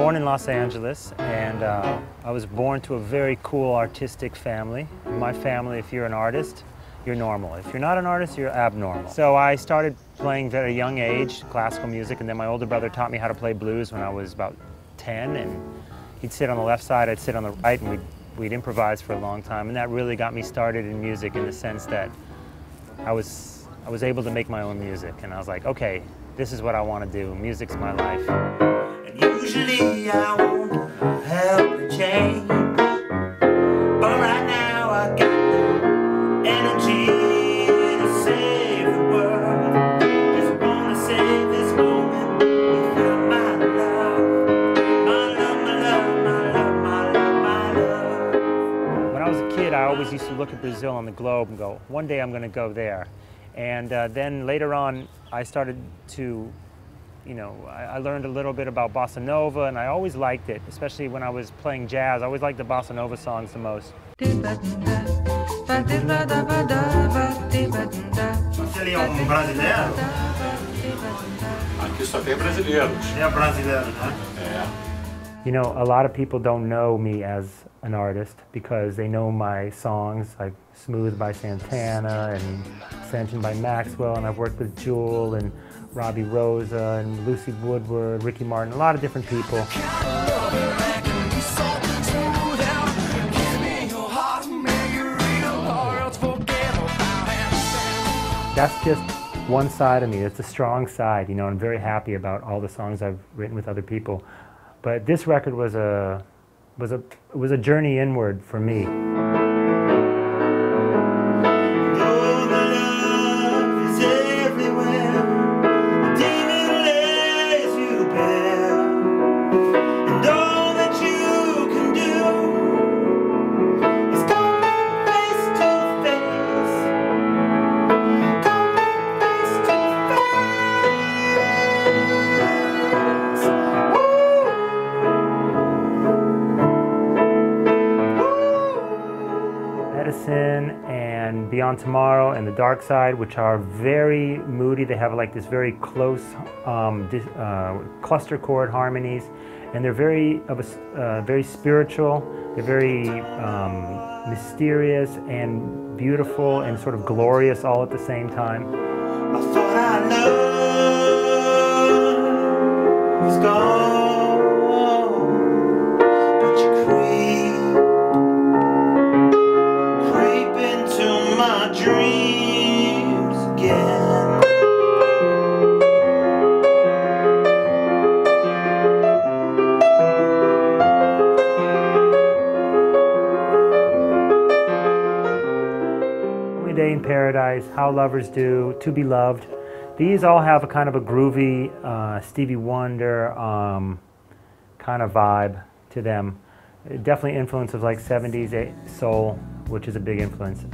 born in Los Angeles, and I was born to a very cool artistic family. In my family, if you're an artist, you're normal. If you're not an artist, you're abnormal. So I started playing at a young age, classical music, and then my older brother taught me how to play blues when I was about 10, and he'd sit on the left side, I'd sit on the right, and we'd improvise for a long time, and that really got me started in music in the sense that I was able to make my own music, and I was like, okay, this is what I want to do. Music's my life. And usually I want to help and change, but right now I got no energy to save the world. Just want to save this moment without my love. My love, my love, my love, my love, my love. When I was a kid, I always used to look at Brazil on the globe and go, one day I'm going to go there. And then later on, I started to, I learned a little bit about bossa nova, and I always liked it, especially when I was playing jazz. I always liked the bossa nova songs the most. Você Ele é brasileiro? Aqui só tem brasileiros. É brasileiro, né? É. A lot of people don't know me as an artist because they know my songs like Smooth by Santana and Ascension by Maxwell, and I've worked with Jewel and Robbie Rosa and Lucy Woodward, Ricky Martin, a lot of different people. That's just one side of me. It's a strong side, I'm very happy about all the songs I've written with other people. But this record was a journey inward for me. And Beyond Tomorrow and The Dark Side, which are very moody. They have like this very close cluster chord harmonies, and they're very spiritual. They're very mysterious and beautiful and sort of glorious all at the same time. I thought I loved was gone, but you creep into my dreams again. Only Day in Paradise, How Lovers Do, To Be Loved. These all have a kind of a groovy Stevie Wonder kind of vibe to them. Definitely influence of like 70s soul, which is a big influence.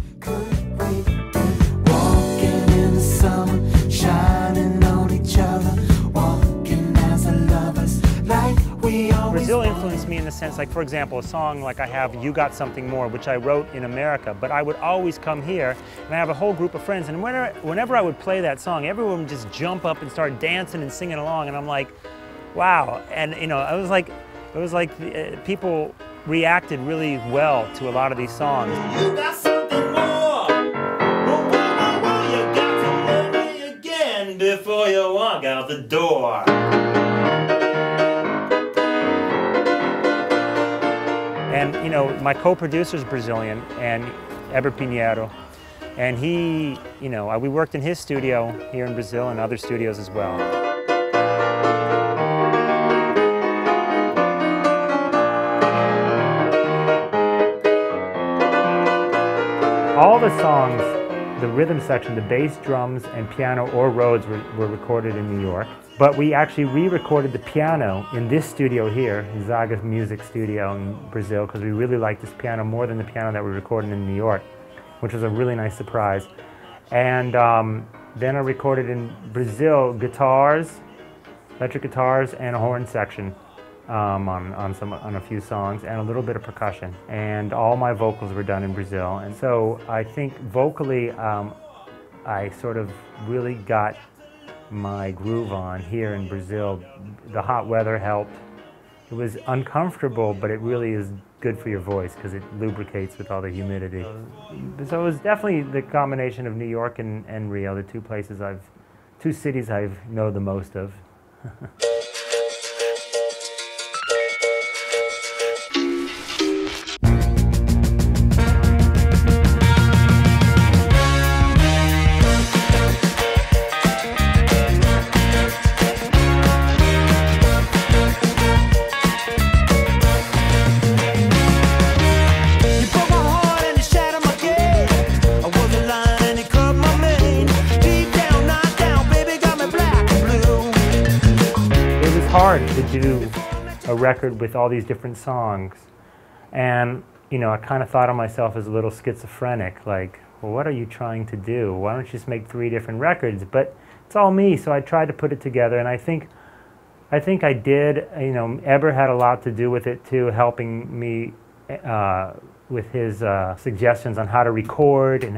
Walking in the summer, shining on each other, walking as lovers, like we always. Brazil influenced me in the sense, like for example, a song like I have You Got Something More, which I wrote in America, but I would always come here and I have a whole group of friends, and whenever I would play that song, everyone would just jump up and start dancing and singing along, and I'm like, wow. And it was like people reacted really well to a lot of these songs. You got something more. Whoa, whoa, whoa, you got to love me again before you walk out the door. And my co-producer is Brazilian, and Eber Pinheiro, and he, we worked in his studio here in Brazil and other studios as well. All the songs, the rhythm section, the bass, drums, and piano or Rhodes were recorded in New York. But we actually re-recorded the piano in this studio here, Zaga's Music Studio in Brazil, because we really liked this piano more than the piano that we recorded in New York, which was a really nice surprise. And then I recorded in Brazil guitars, electric guitars, and a horn section. On a few songs, and a little bit of percussion, and all my vocals were done in Brazil. And so I think vocally I sort of really got my groove on here in Brazil. The hot weather helped, It was uncomfortable, but it really is good for your voice because it lubricates with all the humidity. So it was definitely the combination of New York and Rio, the two cities I know the most of. Hard to do a record with all these different songs, and you know, I kind of thought of myself as a little schizophrenic, like, well, what are you trying to do? Why don't you just make 3 different records? But it's all me, so I tried to put it together, and I think I did. You know, Eber had a lot to do with it too, helping me with his suggestions on how to record and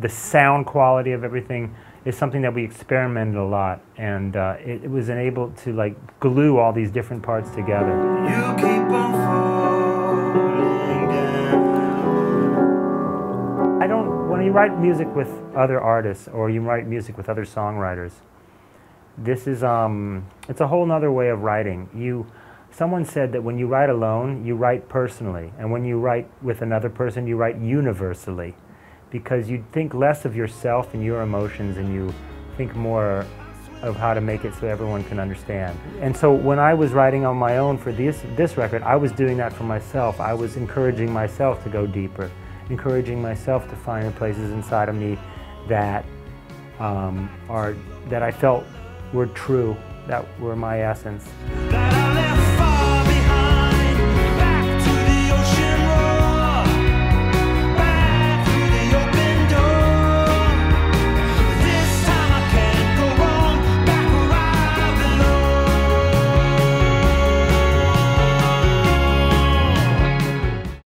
the sound quality of everything is something that we experimented a lot, and it was able to like glue all these different parts together. You keep on falling down. When you write music with other artists or you write music with other songwriters, this is it's a whole nother way of writing. Someone said that when you write alone, you write personally, and when you write with another person, you write universally. Because you think less of yourself and your emotions, and you think more of how to make it so everyone can understand. And so when I was writing on my own for this record, I was doing that for myself. I was encouraging myself to go deeper, encouraging myself to find the places inside of me that that I felt were true, that were my essence.